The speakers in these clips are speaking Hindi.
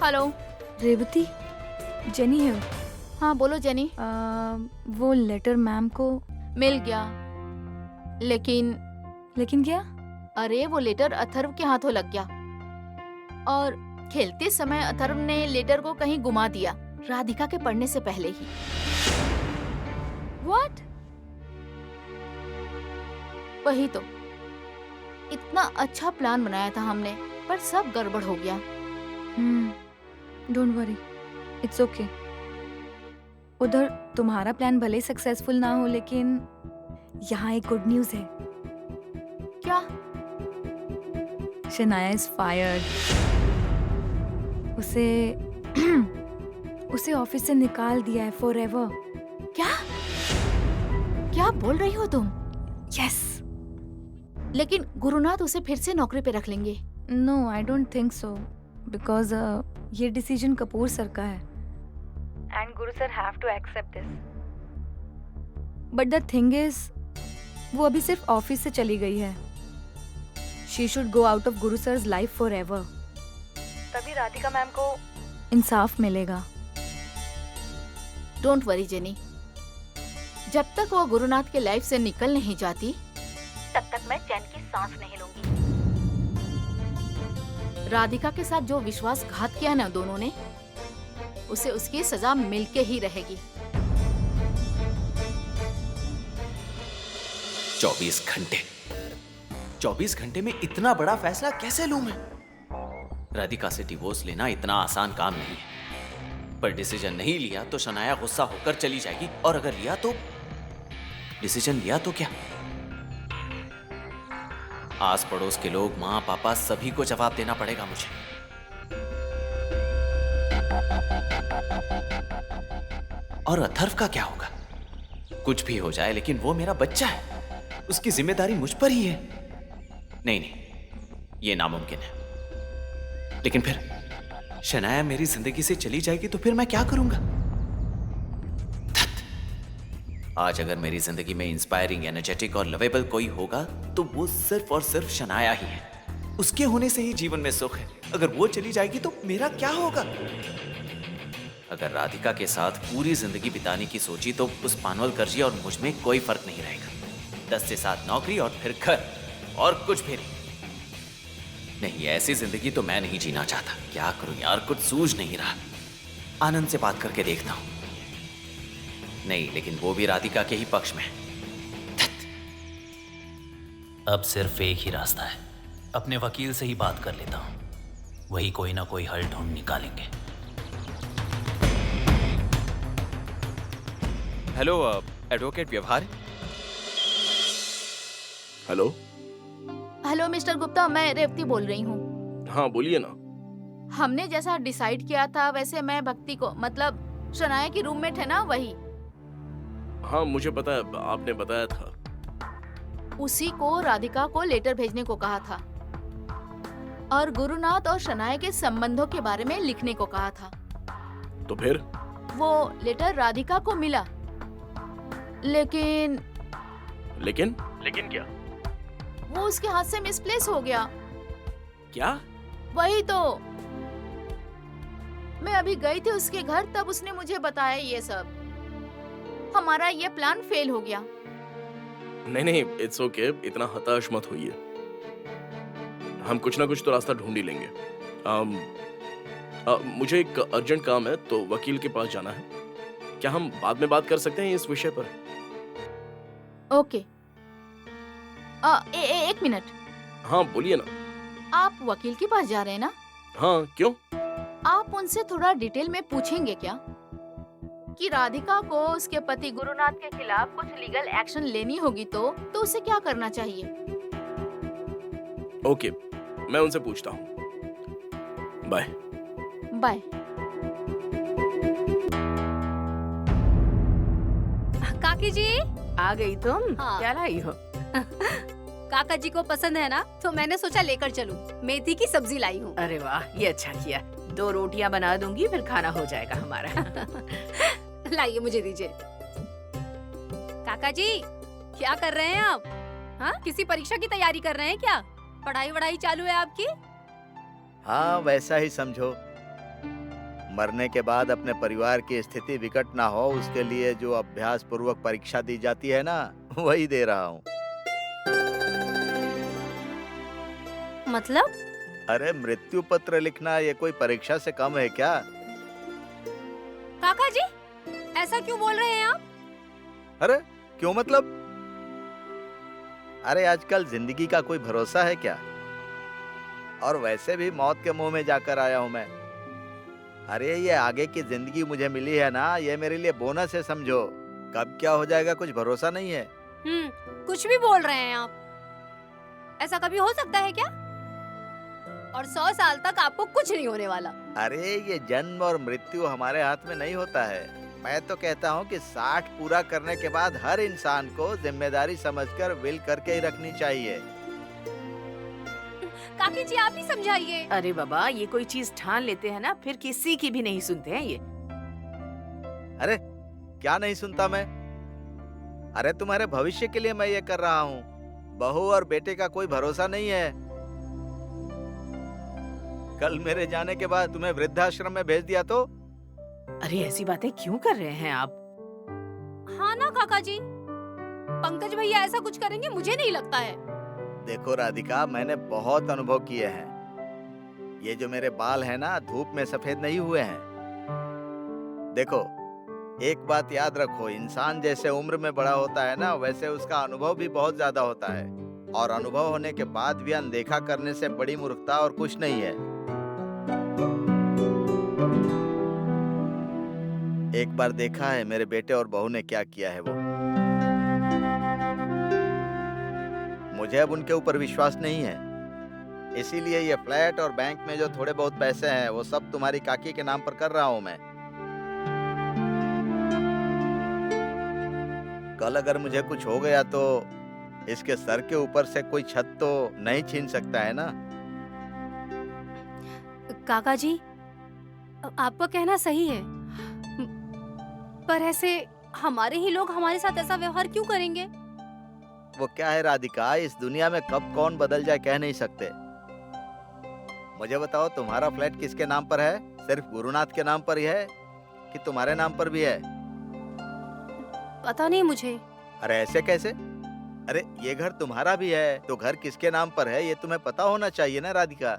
हेलो। रेवती, जेनी है। हाँ बोलो जेनी। वो लेटर मैम को मिल गया, लेकिन लेकिन क्या? अरे वो लेटर अथर्व के हाथों लग गया और खेलते समय अथर्व ने लेटर को कहीं गुमा दिया, राधिका के पढ़ने से पहले ही। व्हाट? वही तो, इतना अच्छा प्लान बनाया था हमने, पर सब गड़बड़ हो गया। Don't worry, it's okay. उधर तुम्हारा प्लान भले सक्सेसफुल ना हो, लेकिन यहाँ एक गुड न्यूज है। क्या? Shanaya is fired. उसे उसे ऑफिस से निकाल दिया है फॉरएवर। क्या क्या बोल रही हो तुम? यस। लेकिन गुरुनाथ उसे फिर से नौकरी पे रख लेंगे। No, I don't think so, because ये डिसीजन कपूर सर का है and Guru sir have to accept this. But the thing is, वो अभी सिर्फ ऑफिस से चली गई है। She should go out of Guru sir's life forever. तभी राधिका मैम को इंसाफ मिलेगा। डोंट वरी जेनी, जब तक वो गुरुनाथ के लाइफ से निकल नहीं जाती तब तक मैं चैन की सांस नहीं लूंगी। राधिका के साथ जो विश्वासघात किया ना दोनों ने, उसे उसकी सजा मिलके ही रहेगी। 24 घंटे में इतना बड़ा फैसला कैसे लूं मैं? राधिका से डिवोर्स लेना इतना आसान काम नहीं है, पर डिसीजन नहीं लिया तो शनाया गुस्सा होकर चली जाएगी, और अगर लिया तो डिसीजन लिया तो क्या? आस पड़ोस के लोग, माँ पापा, सभी को जवाब देना पड़ेगा मुझे। और अथर्व का क्या होगा? कुछ भी हो जाए, लेकिन वो मेरा बच्चा है, उसकी जिम्मेदारी मुझ पर ही है। नहीं नहीं, ये नामुमकिन है। लेकिन फिर शनाया मेरी जिंदगी से चली जाएगी तो फिर मैं क्या करूंगा? आज अगर मेरी जिंदगी में इंस्पायरिंग, एनर्जेटिक और लवेबल कोई होगा तो वो सिर्फ और सिर्फ शनाया ही है। उसके होने से ही जीवन में सुख है। अगर वो चली जाएगी तो मेरा क्या होगा? अगर राधिका के साथ पूरी जिंदगी बिताने की सोची तो उस पानवलकरजी और मुझ में कोई फर्क नहीं रहेगा। 10 से 7 नौकरी और फिर घर, और कुछ भी नहीं। नहीं, ऐसी जिंदगी तो मैं नहीं जीना चाहता। क्या करूं यार, कुछ सूझ नहीं रहा। आनंद से बात करके देखता हूं। नहीं, लेकिन वो भी राधिका के ही पक्ष में है। अब सिर्फ एक ही रास्ता है, अपने वकील से ही बात कर लेता हूं, वही कोई ना कोई हल ढूंढ निकालेंगे। हेलो, एडवोकेट व्यवहार। हेलो। हेलो मिस्टर गुप्ता, मैं रेवती बोल रही हूँ। हाँ बोलिए ना। हमने जैसा डिसाइड किया था वैसे मैं भक्ति को, मतलब शनाया की रूममेट है ना, वही। हाँ मुझे पता है, आपने बताया था। उसी को राधिका को लेटर भेजने को कहा था और गुरुनाथ और शनाया के संबंधों के बारे में लिखने को कहा था। तो फिर? वो लेटर राधिका को मिला, लेकिन लेकिन क्या? वो उसके हाथ से मिसप्लेस हो गया। क्या? वही तो, मैं अभी गई थी उसके घर, तब उसने मुझे बताया ये सब। हमारा ये प्लान फेल हो गया। नहीं, इट्स ओके, इतना हताश मत होइए। हम कुछ ना कुछ तो रास्ता ढूंढ ही लेंगे। मुझे एक अर्जेंट काम है तो वकील के पास जाना है। क्या हम बाद में बात कर सकते हैं इस विषय पर? ओके। एक मिनट। हाँ बोलिए ना। आप वकील के पास जा रहे हैं ना? हाँ, क्यों? आप उनसे थोड़ा डिटेल में पूछेंगे क्या कि राधिका को उसके पति गुरुनाथ के खिलाफ कुछ लीगल एक्शन लेनी होगी तो उसे क्या करना चाहिए? ओके, मैं उनसे पूछता हूँ। बाय। बाय। काकी जी, आ गई तुम? हाँ। क्या लाई हो? काका जी को पसंद है ना, तो मैंने सोचा लेकर चलूं। मेथी की सब्जी लाई हूँ। अरे वाह, ये अच्छा किया। 2 रोटियां बना दूंगी, फिर खाना हो जाएगा हमारा। लाइए, मुझे दीजिए। काका जी, क्या कर रहे हैं आप? हाँ, किसी परीक्षा की तैयारी कर रहे हैं क्या? पढ़ाई वढ़ाई चालू है आपकी? हाँ, वैसा ही समझो। मरने के बाद अपने परिवार की स्थिति विकट ना हो उसके लिए जो अभ्यास पूर्वक परीक्षा दी जाती है ना, वही दे रहा हूँ। मतलब? अरे मृत्यु पत्र लिखना ये कोई परीक्षा से कम है क्या? काका जी, ऐसा क्यों बोल रहे हैं आप? अरे क्यों मतलब? अरे आजकल जिंदगी का कोई भरोसा है क्या? और वैसे भी मौत के मुंह में जाकर आया हूं मैं। अरे ये आगे की जिंदगी मुझे मिली है ना, ये मेरे लिए बोनस है समझो। कब क्या हो जाएगा कुछ भरोसा नहीं है। कुछ भी बोल रहे हैं आप। ऐसा कभी हो सकता है क्या? और 100 साल तक आपको कुछ नहीं होने वाला। अरे ये जन्म और मृत्यु हमारे हाथ में नहीं होता है। मैं तो कहता हूँ कि 60 पूरा करने के बाद हर इंसान को जिम्मेदारी समझकर विल करके ही रखनी चाहिए। काकी जी आप ही समझाइए। अरे बाबा, ये कोई चीज ठान लेते हैं ना, फिर किसी की भी नहीं सुनते हैं ये। अरे क्या नहीं सुनता मैं? अरे तुम्हारे भविष्य के लिए मैं ये कर रहा हूँ। बहू और बेटे का कोई भरोसा नहीं है। कल मेरे जाने के बाद तुम्हें वृद्धाश्रम में भेज दिया तो? अरे ऐसी बातें क्यों कर रहे हैं आप? हाँ ना काका जी, पंकज भैया ऐसा कुछ करेंगे मुझे नहीं लगता है। देखो राधिका, मैंने बहुत अनुभव किए हैं। ये जो मेरे बाल हैं ना, धूप में सफेद नहीं हुए हैं। देखो एक बात याद रखो, इंसान जैसे उम्र में बड़ा होता है ना, वैसे उसका अनुभव भी बहुत ज्यादा होता है। और अनुभव होने के बाद भी अनदेखा करने से बड़ी मूर्खता और कुछ नहीं है। एक बार देखा है मेरे बेटे और बहू ने क्या किया है वो। मुझे अब उनके ऊपर विश्वास नहीं है, इसीलिए ये फ्लैट और बैंक में जो थोड़े बहुत पैसे हैं वो सब तुम्हारी काकी के नाम पर कर रहा हूं मैं। कल अगर मुझे कुछ हो गया तो इसके सर के ऊपर से कोई छत तो नहीं छीन सकता है ना। काका जी आपका कहना सही है, पर ऐसे हमारे ही लोग हमारे साथ ऐसा व्यवहार क्यों करेंगे? वो क्या है राधिका, इस दुनिया में कब कौन बदल जाए कह नहीं सकते। मुझे बताओ तुम्हारा फ्लैट किसके नाम पर है? सिर्फ गुरुनाथ के नाम पर ही है कि तुम्हारे नाम पर भी है? पता नहीं मुझे। अरे ऐसे कैसे? अरे ये घर तुम्हारा भी है तो घर किसके नाम पर है ये तुम्हें पता होना चाहिए ना राधिका।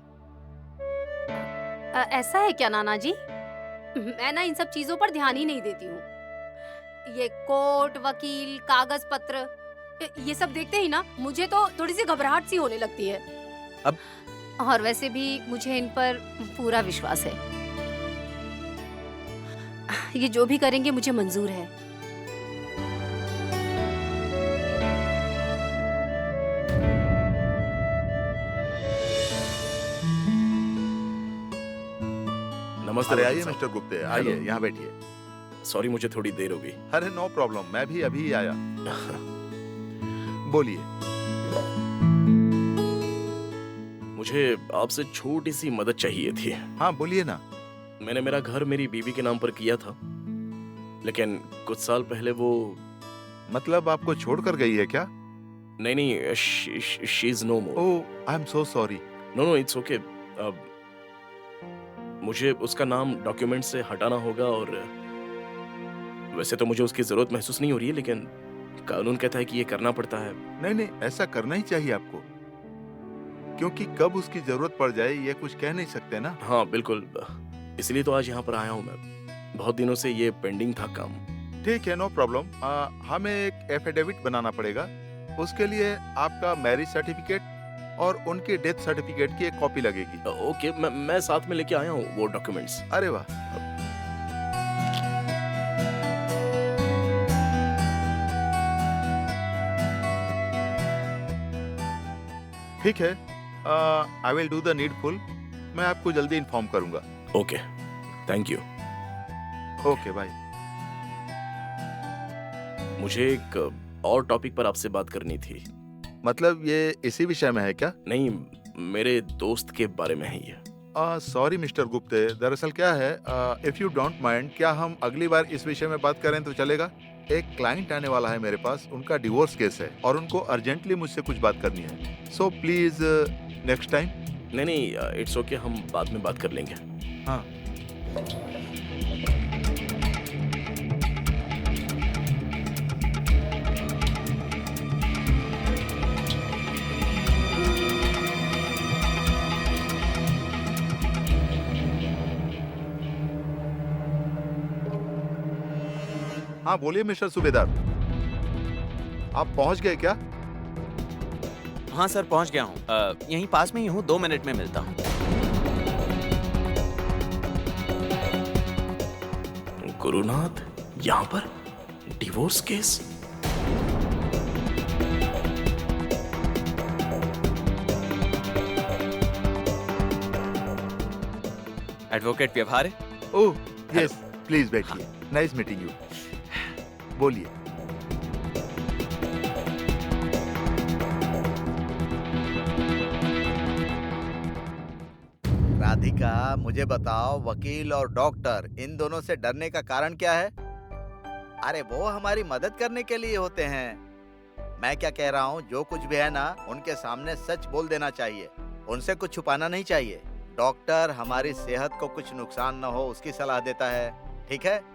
ऐसा है क्या नाना जी? मैं ना इन सब चीजों पर ध्यान ही नहीं देती हूँ। ये कोर्ट, वकील, कागज पत्र, ये सब देखते ही ना मुझे तो थोड़ी सी घबराहट सी होने लगती है। अब और वैसे भी मुझे इन पर पूरा विश्वास है। ये जो भी करेंगे मुझे मंजूर है। नमस्ते। अरे आइए मिस्टर गुप्ते, आइए हेलो। यहाँ बैठिए। सॉरी, मुझे थोड़ी देर हो गई। अरे नो प्रॉब्लम, मैं भी अभी आया। बोलिए। मुझे आपसे छोटी सी मदद चाहिए थी। हाँ बोलिए ना। मैंने मेरा घर मेरी बीवी के नाम पर किया था, लेकिन कुछ साल पहले वो मतलब आपको छोड़कर गई है क्या? नहीं, she is no more. Oh I am so sorry. No it's okay. मुझे उसका नाम डॉक्यूमेंट से हटाना होगा, और वैसे तो मुझे उसकी जरूरत महसूस नहीं हो रही है, लेकिन कानून कहता है कि ये करना पड़ता है। नहीं ऐसा करना ही चाहिए आपको, क्योंकि कब उसकी जरूरत पड़ जाए ये कुछ कह नहीं सकते ना। हाँ बिल्कुल, इसलिए तो आज यहाँ पर आया हूँ मैं। बहुत दिनों से ये पेंडिंग था काम। ठीक है, नो प्रॉब्लम। हमें एक एफिडेविट बनाना पड़ेगा। उसके लिए आपका मैरिज सर्टिफिकेट और उनकी डेथ सर्टिफिकेट की एक कॉपी लगेगी। ओके, मैं साथ में लेके आया हूँ वो डॉक्यूमेंट्स। अरे वाह। ठीक है, I will do the needful. मैं आपको जल्दी इन्फॉर्म करूंगा। Okay, thank you. Okay bye. मुझे एक और टॉपिक पर आपसे बात करनी थी। मतलब ये इसी विषय में है क्या? नहीं, मेरे दोस्त के बारे में है ये। सॉरी मिस्टर गुप्ते, दरअसल क्या है, इफ यू डोंट माइंड, क्या हम अगली बार इस विषय में बात करें तो चलेगा? एक क्लाइंट आने वाला है मेरे पास, उनका डिवोर्स केस है और उनको अर्जेंटली मुझसे कुछ बात करनी है। So please next time. नहीं, इट्स ओके, हम बाद में बात कर लेंगे। हाँ हाँ बोलिए मिस्टर सूबेदार, आप पहुंच गए क्या? हाँ सर, पहुंच गया हूँ। यहीं पास में ही हूँ, 2 मिनट में मिलता हूँ। गुरुनाथ यहाँ पर डिवोर्स केस? एडवोकेट व्यवहार है। ओह यस, प्लीज बैठिए। Nice meeting you. बोलिए। राधिका, मुझे बताओ, वकील और डॉक्टर इन दोनों से डरने का कारण क्या है? अरे वो हमारी मदद करने के लिए होते हैं। मैं क्या कह रहा हूँ, जो कुछ भी है ना, उनके सामने सच बोल देना चाहिए, उनसे कुछ छुपाना नहीं चाहिए। डॉक्टर हमारी सेहत को कुछ नुकसान न हो उसकी सलाह देता है, ठीक है?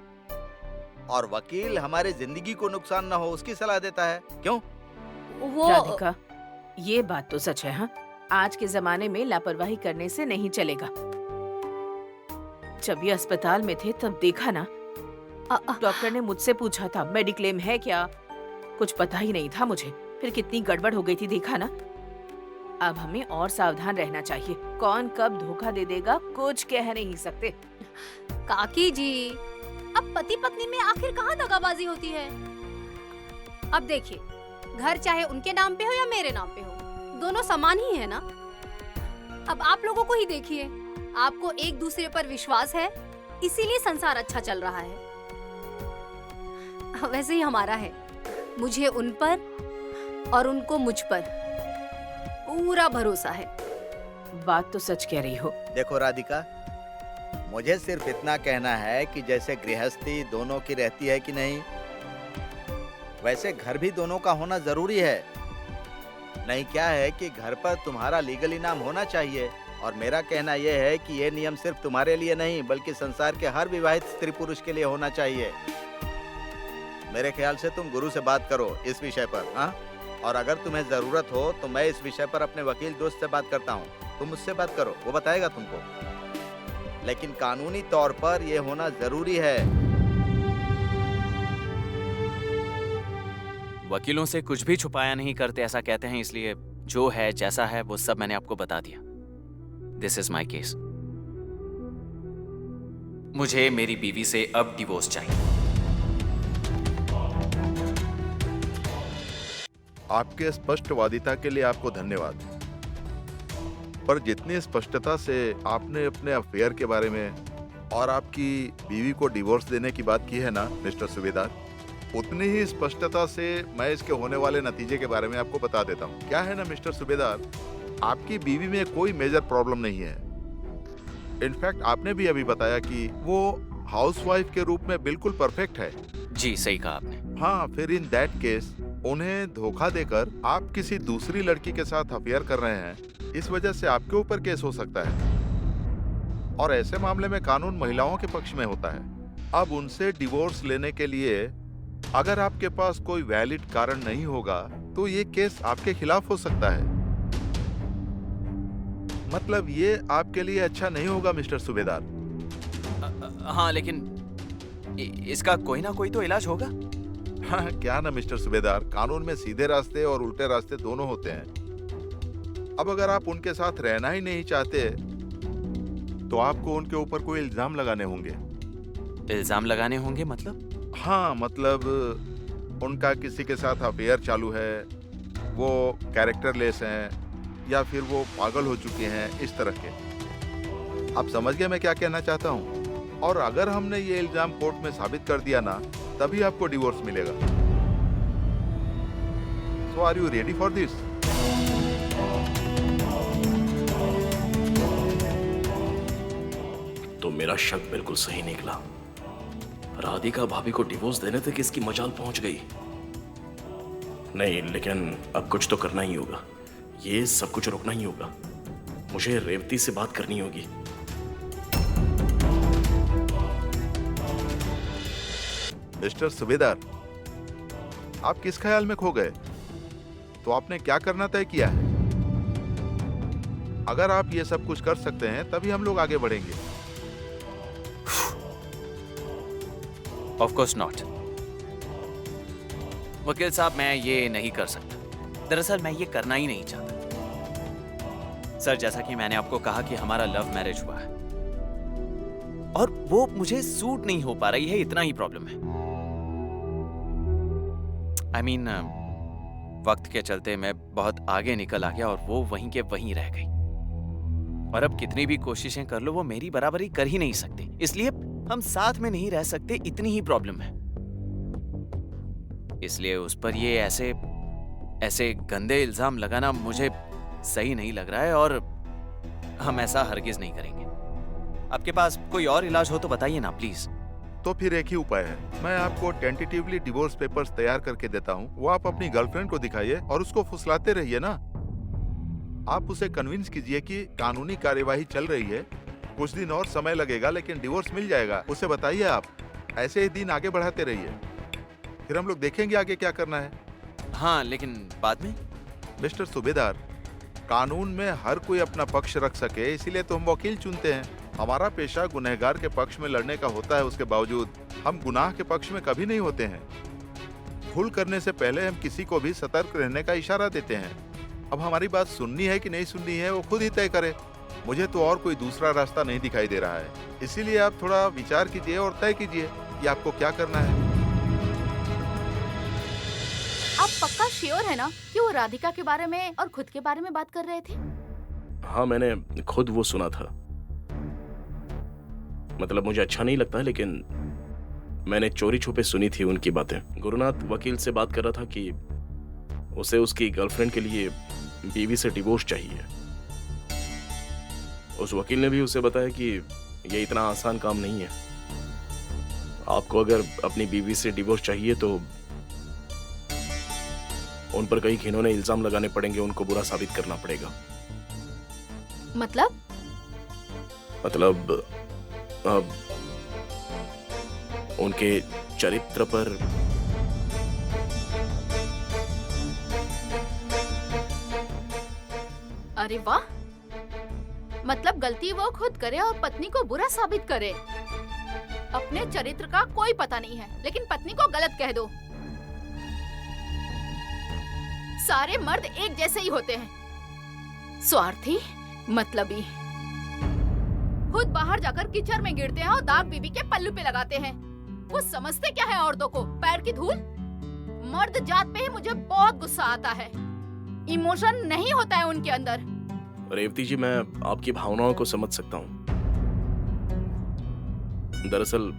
और वकील हमारी जिंदगी को नुकसान न हो उसकी सलाह देता है। क्यों? वो राधिका, ये बात तो सच है। हाँ, आज के जमाने में लापरवाही करने से नहीं चलेगा। जब ये अस्पताल में थे तब देखा ना, डॉक्टर ने मुझसे पूछा था मेडिक्लेम है क्या, कुछ पता ही नहीं था मुझे। फिर कितनी गड़बड़ हो गई थी, देखा ना। अब हमें और सावधान रहना चाहिए। कौन कब धोखा दे देगा कुछ कह नहीं सकते। काकी जी, अब पति पत्नी में आखिर कहाँ दगाबाजी होती है? अब देखिए, घर चाहे उनके नाम पे हो या मेरे नाम पे हो, दोनों समान ही है ना। अब आप लोगों को ही देखिए, आपको एक दूसरे पर विश्वास है, इसीलिए संसार अच्छा चल रहा है। वैसे ही हमारा है, मुझे उन पर और उनको मुझ पर पूरा भरोसा है। बात तो सच कह रही हो। देखो राधिका, मुझे सिर्फ इतना कहना है कि जैसे गृहस्थी दोनों की रहती है कि नहीं, वैसे घर भी दोनों का होना जरूरी है। नहीं क्या है कि घर पर तुम्हारा लीगल इनाम होना चाहिए, और मेरा कहना यह है कि ये नियम सिर्फ तुम्हारे लिए नहीं बल्कि संसार के हर विवाहित स्त्री पुरुष के लिए होना चाहिए। मेरे ख्याल से तुम गुरु से बात करो इस विषय पर, हाँ? और अगर तुम्हें जरूरत हो तो मैं इस विषय पर अपने वकील दोस्त से बात करता हूँ, तुम उससे बात करो, वो बताएगा तुमको। लेकिन कानूनी तौर पर यह होना जरूरी है। वकीलों से कुछ भी छुपाया नहीं करते ऐसा कहते हैं, इसलिए जो है जैसा है वो सब मैंने आपको बता दिया। This is my case. मुझे मेरी बीवी से अब डिवोर्स चाहिए। आपके स्पष्टवादिता के लिए आपको धन्यवाद, पर जितनी स्पष्टता से आपने अपने अफेयर के बारे में और आपकी बीवी को डिवोर्स देने की बात की है ना मिस्टर सूबेदार, उतनी ही स्पष्टता से मैं इसके होने वाले नतीजे के बारे में आपको बता देता हूँ। क्या है ना मिस्टर सूबेदार, आपकी बीवी में कोई मेजर प्रॉब्लम नहीं है। इनफैक्ट आपने भी अभी बताया कि वो हाउसवाइफ के रूप में बिल्कुल परफेक्ट है। जी सही कहा आपने। हाँ, फिर इन दैट केस उन्हें धोखा देकर आप किसी दूसरी लड़की के साथ अफेयर कर रहे हैं, इस वजह से आपके ऊपर केस हो सकता है, और ऐसे मामले में कानून महिलाओं के पक्ष में होता है। अब उनसे डिवोर्स लेने के लिए अगर आपके पास कोई वैलिड कारण नहीं होगा तो ये केस आपके खिलाफ हो सकता है। मतलब ये आपके लिए अच्छा नहीं होगा मिस्टर सूबेदार। हाँ, लेकिन इसका कोई ना कोई तो इलाज होगा। हाँ, क्या ना मिस्टर सूबेदार, कानून में सीधे रास्ते और उल्टे रास्ते दोनों होते हैं। अब अगर आप उनके साथ रहना ही नहीं चाहते तो आपको उनके ऊपर कोई इल्जाम लगाने होंगे। इल्जाम लगाने होंगे मतलब? हाँ, मतलब उनका किसी के साथ अफेयर चालू है, वो कैरेक्टरलेस हैं, या फिर वो पागल हो चुके हैं, इस तरह के। आप समझ गए मैं क्या कहना चाहता हूँ? और अगर हमने ये इल्जाम कोर्ट में साबित कर दिया ना, तभी आपको डिवोर्स मिलेगा। So are you ready for this? तो मेरा शक बिल्कुल सही निकला। राधिका भाभी को डिवोर्स देने तक इसकी मजाल पहुंच गई। नहीं, लेकिन अब कुछ तो करना ही होगा। ये सब कुछ रोकना ही होगा। मुझे रेवती से बात करनी होगी। मिस्टर सुबेदार, आप किस ख्याल में खो गए? तो आपने क्या करना तय किया है? अगर आप ये सब कुछ कर सकते हैं तभी हम लोग आगे बढ़ेंगे। Of course not. वकील साहब, मैं ये नहीं कर सकता। दरअसल मैं ये करना ही नहीं चाहता। सर, जैसा कि मैंने आपको कहा कि हमारा लव मैरिज हुआ है और वो मुझे सूट नहीं हो पा रही है, इतना ही प्रॉब्लम है। आई मीन, वक्त के चलते मैं बहुत आगे निकल आ गया और वो वहीं के वहीं रह गई। और अब कितनी भी कोशिशें कर लो, वो मेरी बराबरी कर ही नहीं सकती। इसलिए हम साथ में नहीं रह सकते, इतनी ही प्रॉब्लम है। इसलिए उस पर ये ऐसे गंदे इल्जाम लगाना मुझे सही नहीं लग रहा है और हम ऐसा हरगिज नहीं करेंगे। आपके पास कोई और इलाज हो तो बताइए ना प्लीज। तो फिर एक ही उपाय है, मैं आपको टेंटेटिवली डिवोर्स पेपर्स तैयार करके देता हूँ। वो आप अपनी गर्लफ्रेंड को दिखाइए और उसको फुसलाते रहिए ना। आप उसे कन्विंस कीजिए कि कानूनी कार्यवाही चल रही है, कुछ दिन और समय लगेगा लेकिन डिवोर्स मिल जाएगा। उसे बताइए आप, ऐसे ही दिन आगे बढ़ाते रहिए, फिर हम लोग देखेंगे आगे क्या करना है। हाँ, लेकिन बाद में? मिस्टर सुबेदार, कानून में हर कोई अपना पक्ष रख सके, इसीलिए तो हम वकील चुनते हैं। हमारा पेशा गुनहगार के पक्ष में लड़ने का होता है, उसके बावजूद हम गुनाह के पक्ष में कभी नहीं होते हैं। भूल करने से पहले हम किसी को भी सतर्क रहने का इशारा देते हैं। अब हमारी बात सुननी है कि नहीं सुननी है वो खुद ही तय करे। मुझे तो और कोई दूसरा रास्ता नहीं दिखाई दे रहा है, इसीलिए आप थोड़ा विचार कीजिए और तय कीजिए कि आपको क्या करना है। आप पक्का श्योर है ना कि वो राधिका के बारे में और खुद के बारे में बात कर रहे थे? हाँ, मैंने खुद वो सुना था। मतलब मुझे अच्छा नहीं लगता, लेकिन मैंने चोरी छुपे सुनी थी उनकी बातें। गुरुनाथ वकील से बात कर रहा था कि उसे उसकी गर्लफ्रेंड के लिए बीवी से डिवोर्स चाहिए। उस वकील ने भी उसे बताया कि ये इतना आसान काम नहीं है। आपको अगर अपनी बीवी से डिवोर्स चाहिए तो उन पर कई घिनौने इल्जाम लगाने पड़ेंगे, उनको बुरा साबित करना पड़ेगा। मतलब उनके चरित्र पर अरे वाह, मतलब गलती वो खुद करे और पत्नी को बुरा साबित करे। अपने चरित्र का कोई पता नहीं है लेकिन पत्नी को गलत कह दो। सारे मर्द एक जैसे ही होते हैं, स्वार्थी, मतलबी। खुद बाहर जाकर कीचड़ में गिरते हैं और दाग बीबी के पल्लू पे लगाते हैं। वो समझते क्या है औरतों को, पैर की धूल। मर्द जात पे ही मुझे बहुत गुस्सा आता है। इमोशन नहीं होता है उनके अंदर। रेवती जी, मैं आपकी भावनाओं को समझ सकता हूँ। दरअसल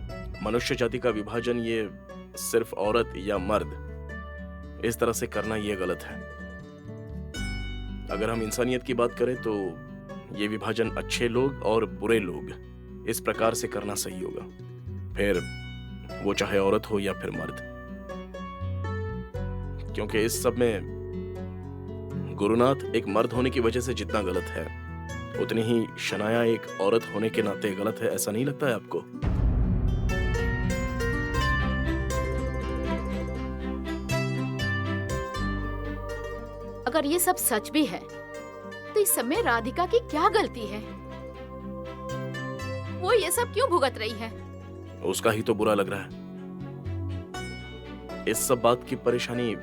मनुष्य जाति का विभाजन ये सिर्फ औरत या मर्द इस तरह से करना ये गलत है। अगर हम इंसानियत की बात करें तो ये विभाजन अच्छे लोग और बुरे लोग इस प्रकार से करना सही होगा, फिर वो चाहे औरत हो या फिर मर्द। क्योंकि इस सब में गुरुनाथ एक मर्द होने की वजह से जितना गलत है, उतनी ही शनाया एक औरत होने के नाते गलत है। ऐसा नहीं लगता है आपको? अगर ये सब सच भी है तो इस समय राधिका की क्या गलती है? वो ये सब क्यों भुगत रही है? उसका ही तो बुरा लग रहा है। इस सब बात की परेशानी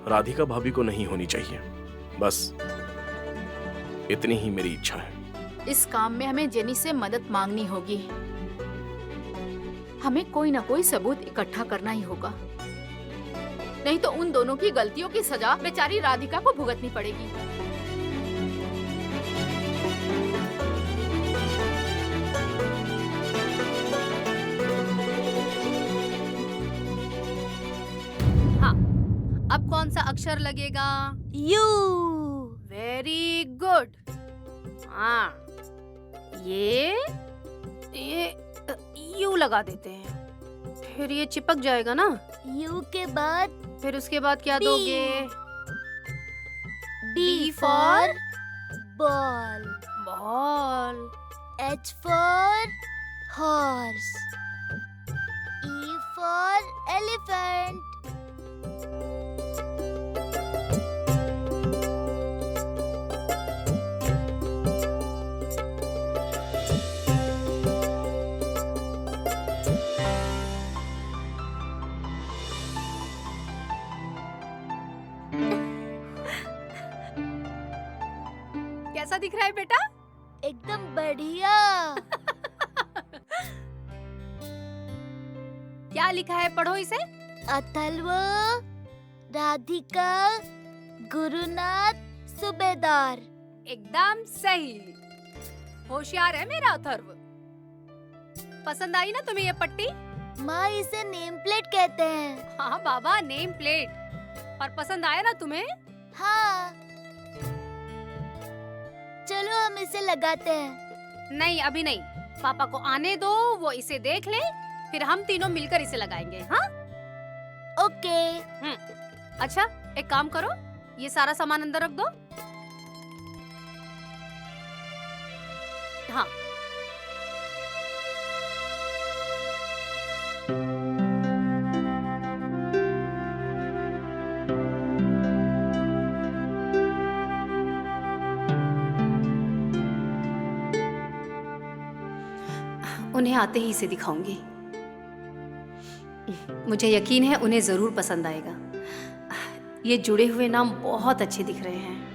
राधिका भाभी को नहीं होनी चाहिए। बस इतनी ही मेरी इच्छा है। इस काम में हमें जेनी से मदद मांगनी होगी। हमें कोई ना कोई सबूत इकट्ठा करना ही होगा, नहीं तो उन दोनों की गलतियों की सजा बेचारी राधिका को भुगतनी पड़ेगी। हाँ, अब कौन सा अक्षर लगेगा? यू। Very good. हाँ, ये यू लगा देते हैं, फिर ये चिपक जाएगा ना। यू के बाद फिर उसके बाद क्या B. दोगे? B for ball, ball. H for horse, E for for elephant. कैसा दिख रहा है बेटा? एकदम बढ़िया। क्या लिखा है, पढ़ो इसे। अथर्व, राधिका, गुरुनाथ, सूबेदार। एकदम सही। होशियार है मेरा अथर्व। पसंद आई ना तुम्हें ये पट्टी? माँ, इसे नेम प्लेट कहते हैं। हाँ बाबा, नेम प्लेट। और पसंद आया ना तुम्हें? हाँ। चलो हम इसे लगाते हैं। नहीं, अभी नहीं। पापा को आने दो, वो इसे देख ले, फिर हम तीनों मिलकर इसे लगाएंगे। हाँ? ओके। अच्छा, एक काम करो, ये सारा सामान अंदर रख दो। हाँ। उन्हें आते ही इसे दिखाऊंगी। मुझे यकीन है उन्हें जरूर पसंद आएगा। ये जुड़े हुए नाम बहुत अच्छे दिख रहे हैं।